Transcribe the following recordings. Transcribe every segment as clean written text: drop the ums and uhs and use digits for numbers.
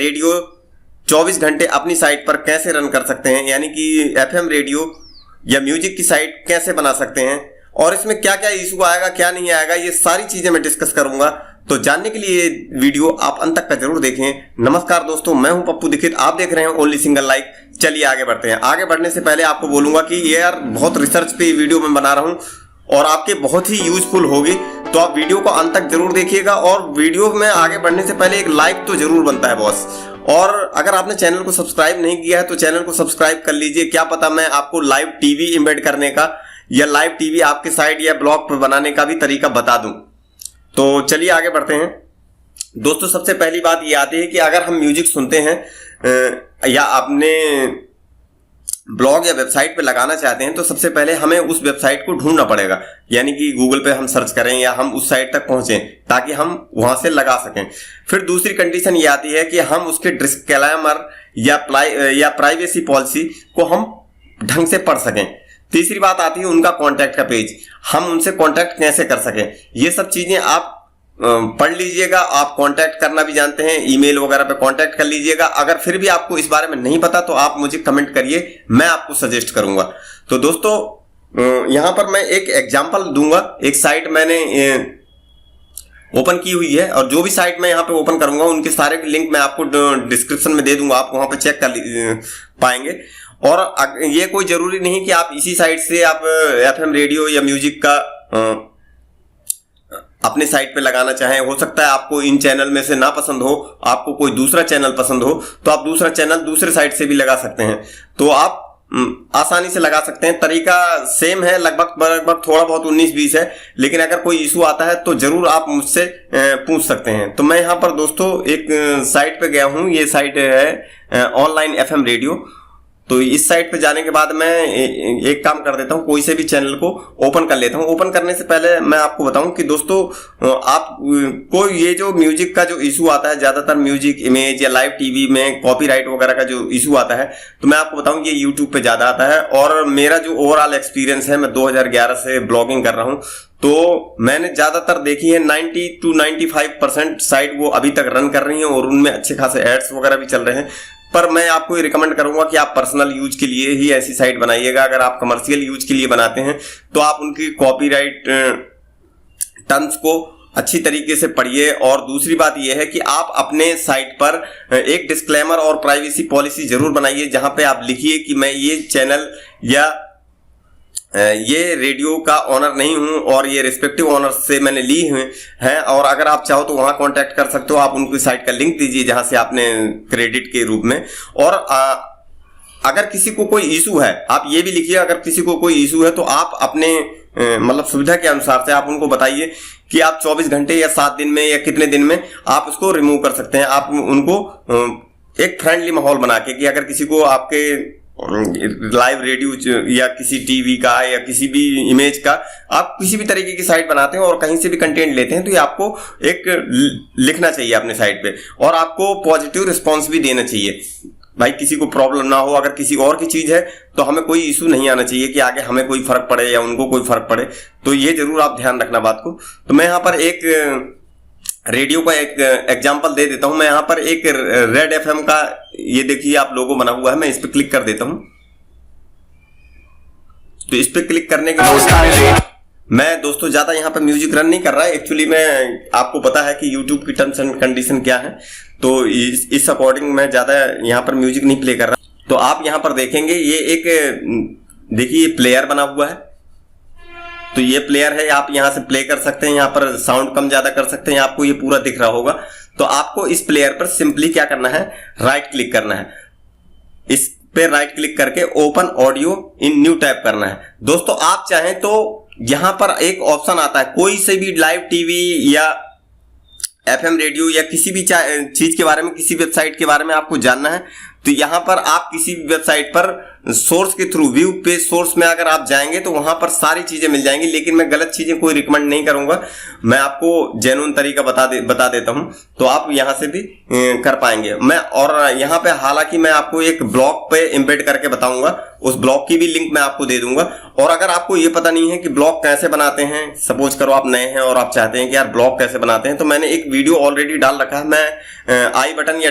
Radio 24 घंटे अपनी site पर कैसे रन कर सकते हैं, यानी कि एफएम रेडियो या म्यूजिक की साइट कैसे बना सकते हैं और इसमें क्या क्या इशू आएगा क्या नहीं आएगा, ये सारी चीजें मैं डिस्कस करूंगा। तो जानने के लिए ये वीडियो आप अंत तक का जरूर देखें। नमस्कार दोस्तों, मैं हूं पप्पू दीक्षित, आप देख रहे हैं ओनली सिंगल लाइक। चलिए आगे बढ़ते हैं। आगे बढ़ने से पहले आपको बोलूंगा कि ये यार बहुत रिसर्च पे वीडियो मैं बना रहा हूं और आपके बहुत ही यूजफुल होगी, तो आप वीडियो को अंत तक जरूर देखिएगा। और वीडियो में आगे बढ़ने से पहले एक लाइक तो जरूर बनता है बॉस। और अगर आपने चैनल को सब्सक्राइब नहीं किया है तो चैनल को सब्सक्राइब कर लीजिए। क्या पता मैं आपको लाइव टीवी एम्बेड करने का या लाइव टीवी आपके साइट या ब्लॉग पर बनाने का भी तरीका बता दूं। तो चलिए आगे बढ़ते हैं दोस्तों। सबसे पहली बात ये आती है कि अगर हम म्यूजिक सुनते हैं या अपने ब्लॉग या वेबसाइट पे लगाना चाहते हैं तो सबसे पहले हमें उस वेबसाइट को ढूंढना पड़ेगा, यानी कि गूगल पे हम सर्च करें या हम उस साइट तक पहुंचें ताकि हम वहां से लगा सकें। फिर दूसरी कंडीशन ये आती है कि हम उसके डिस्क्लेमर या प्राइवेसी पॉलिसी को हम ढंग से पढ़ सकें। तीसरी बात आती है उनका कॉन्टैक्ट का पेज, हम उनसे कॉन्टैक्ट कैसे कर सकें। ये सब चीजें आप पढ़ लीजिएगा। आप कांटेक्ट करना भी जानते हैं, ईमेल वगैरह पे कांटेक्ट कर लीजिएगा। अगर फिर भी आपको इस बारे में नहीं पता तो आप मुझे कमेंट करिए, मैं आपको सजेस्ट करूंगा। तो दोस्तों यहां पर मैं एक एग्जांपल दूंगा। एक साइट मैंने ओपन की हुई है और जो भी साइट मैं यहां पे ओपन करूंगा उनके सारे लिंक मैं आपको डिस्क्रिप्शन में दे दूंगा, आप वहां पे चेक कर पाएंगे। और ये कोई जरूरी नहीं कि आप इसी साइट से आप एफएम रेडियो या म्यूजिक का अपने साइट पे लगाना चाहें। हो सकता है आपको इन चैनल में से ना पसंद हो, आपको कोई दूसरा चैनल पसंद हो, तो आप दूसरा चैनल दूसरे साइट से भी लगा सकते हैं। तो आप आसानी से लगा सकते हैं। तरीका सेम है, लगभग थोड़ा बहुत 19-20 है, लेकिन अगर कोई इशू आता है तो जरूर आप मुझसे पूछ सकते हैं। तो मैं यहाँ पर दोस्तों एक साइट पे गया हूँ। ये साइट है ऑनलाइन एफएम रेडियो। तो इस साइट पे जाने के बाद मैं एक काम कर देता हूँ, कोई से भी चैनल को ओपन कर लेता हूँ। ओपन करने से पहले मैं आपको बताऊं कि दोस्तों आप को ये जो म्यूजिक का जो इशू आता है, ज्यादातर म्यूजिक इमेज या लाइव टीवी में कॉपीराइट वगैरह का जो इशू आता है, तो मैं आपको बताऊं ये यूट्यूब पे ज्यादा आता है। और मेरा जो ओवरऑल एक्सपीरियंस है, मैं 2011 से ब्लॉगिंग कर रहा हूँ, तो मैंने ज्यादातर देखी है 90 to 95% साइट वो अभी तक रन कर रही है और उनमें अच्छे खासे एड्स वगैरह भी चल रहे हैं। पर मैं आपको ये रिकमेंड करूंगा कि आप पर्सनल यूज के लिए ही ऐसी साइट बनाइएगा। अगर आप कमर्शियल यूज के लिए बनाते हैं तो आप उनकी कॉपीराइट टर्म्स को अच्छी तरीके से पढ़िए। और दूसरी बात यह है कि आप अपने साइट पर एक डिस्क्लेमर और प्राइवेसी पॉलिसी जरूर बनाइए, जहां पे आप लिखिए कि मैं ये चैनल या ये रेडियो का ऑनर नहीं हूं और ये रिस्पेक्टिव ऑनर से मैंने ली हुई है। और अगर आप चाहो तो वहां कांटेक्ट कर सकते हो, आप उनकी साइट का लिंक दीजिए जहां से आपने क्रेडिट के रूप में। और अगर किसी को कोई इशू है, आप ये भी लिखिए अगर किसी को कोई इशू है तो आप अपने मतलब सुविधा के अनुसार से आप उनको बताइए कि आप 24 घंटे या 7 दिन में या कितने दिन में आप उसको रिमूव कर सकते हैं। आप उनको एक फ्रेंडली माहौल बना के कि अगर किसी को आपके लाइव रेडियो या किसी टीवी का या किसी भी इमेज का आप किसी भी तरीके की साइट बनाते हैं और कहीं से भी कंटेंट लेते हैं, तो ये आपको एक लिखना चाहिए अपने साइट पे और आपको पॉजिटिव रिस्पांस भी देना चाहिए। भाई किसी को प्रॉब्लम ना हो, अगर किसी और की चीज है तो हमें कोई इशू नहीं आना चाहिए कि आगे हमें कोई फर्क पड़े या उनको कोई फर्क पड़े। तो ये जरूर आप ध्यान रखना बात को। तो मैं यहाँ पर एक रेडियो का एक एग्जांपल दे देता हूं। मैं यहां पर एक रेड एफएम का, ये देखिए आप लोगो बना हुआ है, मैं इस पे क्लिक कर देता हूं। तो इस पे क्लिक करने के बाद मैं दोस्तों ज्यादा यहां पर म्यूजिक रन नहीं कर रहा है। एक्चुअली मैं आपको पता है कि यूट्यूब की टर्म्स एंड कंडीशन क्या है, तो इस अकॉर्डिंग मैं ज्यादा यहां पर म्यूजिक नहीं प्ले कर रहा। तो आप यहां पर देखेंगे ये एक देखिए प्लेयर बना हुआ है। तो ये प्लेयर है, आप यहां से प्ले कर सकते हैं, यहां पर साउंड कम ज्यादा कर सकते हैं, आपको ये पूरा दिख रहा होगा। तो आपको इस प्लेयर पर सिंपली क्या करना है, राइट क्लिक करना है। इस पे राइट क्लिक करके open audio in new tab करना है। दोस्तों आप चाहें तो यहां पर एक ऑप्शन आता है, कोई से भी लाइव टीवी या एफएम रेडियो या किसी भी चीज के बारे में, किसी वेबसाइट के बारे में आपको जानना है, तो यहां पर आप किसी भी वेबसाइट पर सोर्स के थ्रू व्यू पेज सोर्स में अगर आप जाएंगे तो वहां पर सारी चीजें मिल जाएंगी, लेकिन मैं गलत चीजें कोई रिकमेंड नहीं करूंगा, मैं आपको जेन्युइन तरीका बता देता हूं, तो आप यहां से भी कर पाएंगे। मैं और यहां पे हालांकि मैं आपको एक ब्लॉग पे एम्बेड करके बताऊंगा, उस ब्लॉग की भी लिंक मैं आपको दे दूंगा। और अगर आपको ये पता नहीं है कि ब्लॉग कैसे बनाते हैं, सपोज करो आप नए हैं और आप चाहते हैं कि यार ब्लॉग कैसे बनाते हैं, तो मैंने एक वीडियो ऑलरेडी डाल रखा है, मैं आई बटन या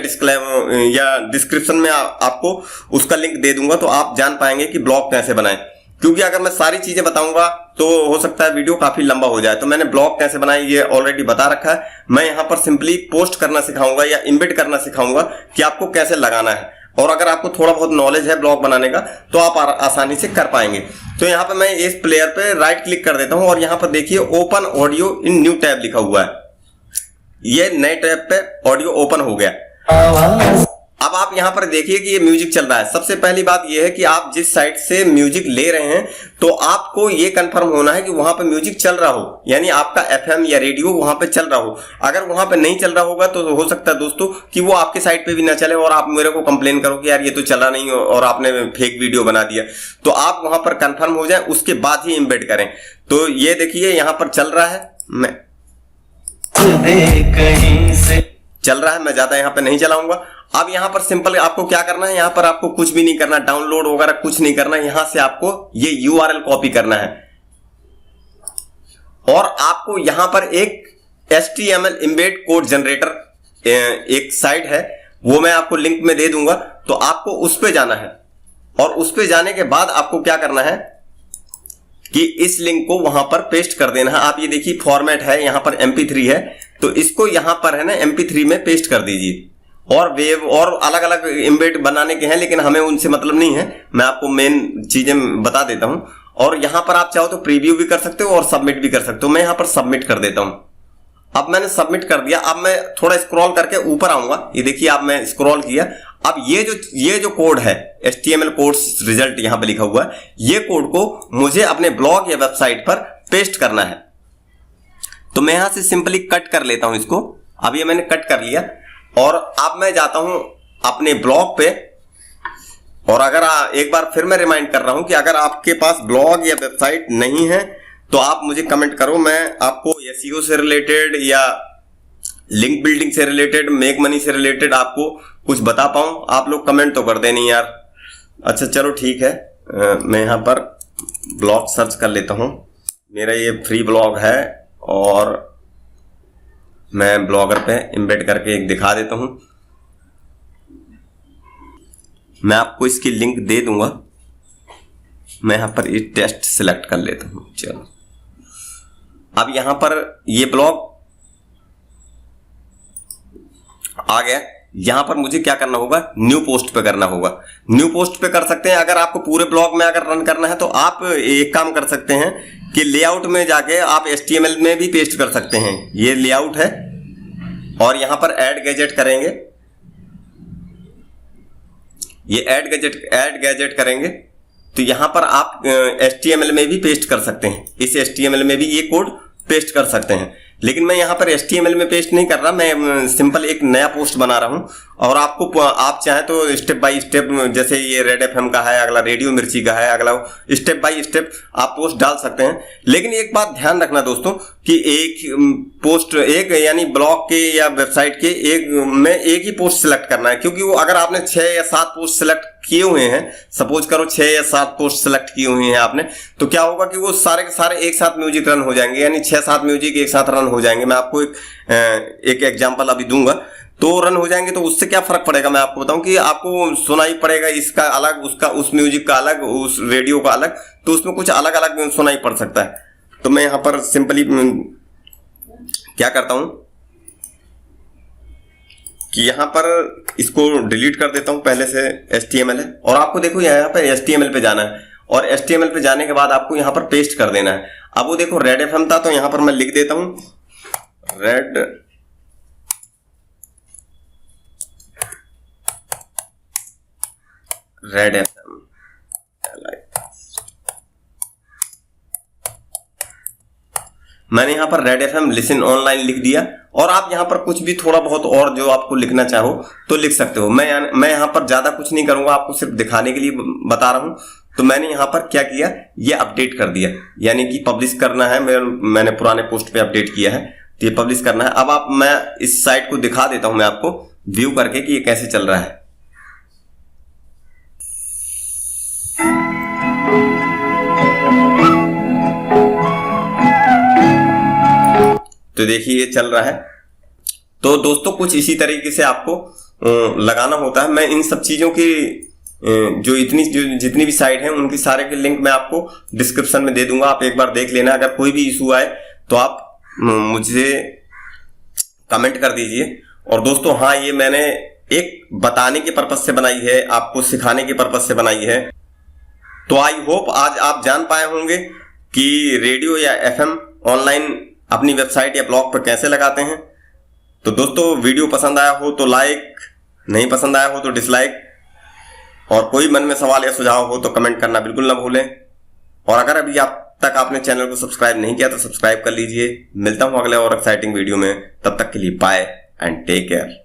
डिस्क्रिप्शन में आपको उसका लिंक दे दूंगा, तो आप जान पाएंगे कि ब्लॉग कैसे बनाएं। क्योंकि अगर मैं सारी चीजें बताऊंगा तो हो सकता है वीडियो काफी लंबा हो जाए, तो मैंने ब्लॉग कैसे बनाए ये ऑलरेडी बता रखा है। मैं यहाँ पर सिंपली पोस्ट करना सिखाऊंगा या इम्बेड करना सिखाऊंगा कि आपको कैसे लगाना है, और अगर आपको थोड़ा बहुत नॉलेज है ब्लॉग बनाने का तो आप आसानी से कर पाएंगे। तो यहाँ पे मैं इस प्लेयर पे राइट क्लिक कर देता हूं और यहाँ पर देखिए open audio in new tab लिखा हुआ है, ये नए टैब पे ऑडियो ओपन हो गया। अब आप यहां पर देखिए कि ये म्यूजिक चल रहा है। सबसे पहली बात यह है कि आप जिस साइट से म्यूजिक ले रहे हैं तो आपको ये कंफर्म होना है कि वहां पे म्यूजिक चल रहा हो, यानी आपका एफएम या रेडियो वहां पे चल रहा हो। अगर वहां पे नहीं चल रहा होगा तो हो सकता है दोस्तों कि वो आपके साइट पे भी ना चले और आप मेरे को कंप्लेन करो कि यार ये तो चला नहीं और आपने फेक वीडियो बना दिया। तो आप वहां पर कंफर्म हो जाए, उसके बाद ही एम्बेड करें। तो ये देखिए यहां पर चल रहा है, मैं ज्यादा यहाँ पे नहीं चलाऊंगा। अब यहाँ पर सिंपल आपको क्या करना है, यहाँ पर आपको कुछ भी नहीं करना, डाउनलोड वगैरह कुछ नहीं करना, यहां से आपको ये URL कॉपी करना है और आपको यहां पर एक HTML एम्बेड कोड जनरेटर एक साइट है, वो मैं आपको लिंक में दे दूंगा, तो आपको उस पे जाना है। और उस पे जाने के बाद आपको क्या करना है कि इस लिंक को वहां पर पेस्ट कर देना है। आप ये देखिए फॉर्मेट है, यहां पर MP3 है, तो इसको यहां पर है ना MP3 में पेस्ट कर दीजिए। और वेव और अलग अलग एम्बेड बनाने के हैं, लेकिन हमें उनसे मतलब नहीं है, मैं आपको मेन चीजें बता देता हूं। और यहां पर आप चाहो तो प्रीव्यू भी कर सकते हो और सबमिट भी कर सकते हो। मैं यहां पर सबमिट कर देता हूं। अब मैंने सबमिट कर दिया। अब मैं थोड़ा स्क्रॉल करके ऊपर आऊंगा, ये देखिए अब मैं स्क्रॉल किया। अब ये जो कोड है HTML कोड्स रिजल्ट यहां पे लिखा हुआ है, ये कोड को मुझे अपने ब्लॉग या वेबसाइट पर पेस्ट करना है। तो मैं यहां से सिंपली कट कर लेता हूं इसको। अब ये मैंने कट कर लिया और अब मैं जाता हूं अपने ब्लॉग पे। और अगर एक बार फिर मैं रिमाइंड कर रहा हूं कि अगर आपके पास ब्लॉग या वेबसाइट नहीं है तो आप मुझे कमेंट करो, मैं आपको SEO से रिलेटेड या लिंक बिल्डिंग से रिलेटेड, मेक मनी से रिलेटेड आपको कुछ बता पाऊं। आप लोग कमेंट तो कर देनी यार। अच्छा चलो ठीक है, मैं यहां पर ब्लॉग सर्च कर लेता हूं। मेरा ये फ्री ब्लॉग है और मैं ब्लॉगर पे एम्बेड करके एक दिखा देता हूं। मैं आपको इसकी लिंक दे दूंगा। मैं यहां पर ये टेस्ट सिलेक्ट कर लेता हूं। चलो अब यहां पर ये ब्लॉग आ गया। यहां पर मुझे क्या करना होगा, न्यू पोस्ट पे करना होगा। न्यू पोस्ट पे कर सकते हैं। अगर आपको पूरे ब्लॉग में अगर रन करना है तो आप एक काम कर सकते हैं कि लेआउट में जाके आप HTML में भी पेस्ट कर सकते हैं। ये लेआउट है और यहां पर ऐड गैजेट करेंगे। ये ऐड गैजेट करेंगे तो यहां पर आप HTML में भी पेस्ट कर सकते हैं। इस HTML में भी ये कोड पेस्ट कर सकते हैं, लेकिन मैं यहां पर HTML में पेस्ट नहीं कर रहा। मैं सिंपल एक नया पोस्ट बना रहा हूं और आपको आप चाहें तो स्टेप बाय स्टेप, जैसे ये रेड FM का है, अगला रेडियो मिर्ची का है, अगला स्टेप बाय स्टेप आप पोस्ट डाल सकते हैं। लेकिन एक बात ध्यान रखना दोस्तों कि एक पोस्ट यानी ब्लॉग के या वेबसाइट के एक ही पोस्ट सिलेक्ट करना है। क्योंकि वो अगर आपने 6 या 7 पोस्ट सिलेक्ट किए हुए हैं, सपोज करो 6 या 7 पोस्ट सिलेक्ट किए हुए हैं आपने, तो क्या होगा कि वो सारे के सारे एक साथ म्यूजिक रन हो जाएंगे, यानी 6-7 म्यूजिक एक साथ रन हो जाएंगे। मैं आपको एक एग्जांपल अभी दूंगा। तो रन हो जाएंगे तो उससे क्या फर्क पड़ेगा मैं आपको बताऊं कि आपको सुनाई पड़ेगा इसका अलग, उसका उस म्यूजिक का अलग, उस रेडियो का अलग, तो उसमें कुछ अलग अलग सुनाई पड़ सकता है। तो मैं यहां पर सिंपली क्या करता हूं कि यहां पर इसको डिलीट कर देता हूं। पहले से HTML है और आपको देखो यहां पर HTML पे जाना है और HTML पे जाने के बाद आपको यहां पर पेस्ट कर देना है। अब वो देखो रेड FM था, तो यहां पर मैं लिख देता हूं रेड FM। मैंने यहां पर रेड FM लिसन ऑनलाइन लिख दिया और आप यहाँ पर कुछ भी थोड़ा बहुत और जो आपको लिखना चाहो तो लिख सकते हो। मैं यहाँ पर ज्यादा कुछ नहीं करूंगा, आपको सिर्फ दिखाने के लिए बता रहा हूं। तो मैंने यहाँ पर क्या किया, ये अपडेट कर दिया, यानी कि पब्लिश करना है। मैंने पुराने पोस्ट पे अपडेट किया है, तो ये पब्लिश करना है। अब मैं इस साइट को दिखा देता हूं मैं आपको व्यू करके कि ये कैसे चल रहा है। तो देखिए ये चल रहा है। तो दोस्तों कुछ इसी तरीके से आपको लगाना होता है। मैं इन सब चीजों की जो जितनी भी साइट हैं उनकी सारे के लिंक मैं आपको डिस्क्रिप्शन में दे दूंगा, आप एक बार देख लेना। अगर कोई भी इशू आए तो आप मुझे कमेंट कर दीजिए। और दोस्तों हाँ, ये मैंने एक बताने के पर्पज से बनाई है, आपको सिखाने के पर्पज से बनाई है। तो आई होप आज आप जान पाए होंगे कि रेडियो या एफएम ऑनलाइन अपनी वेबसाइट या ब्लॉग पर कैसे लगाते हैं। तो दोस्तों वीडियो पसंद आया हो तो लाइक, नहीं पसंद आया हो तो डिसलाइक, और कोई मन में सवाल या सुझाव हो तो कमेंट करना बिल्कुल ना भूलें। और अगर अभी आप तक आपने चैनल को सब्सक्राइब नहीं किया तो सब्सक्राइब कर लीजिए। मिलता हूं अगले और एक्साइटिंग वीडियो में, तब तक के लिए बाय एंड टेक केयर।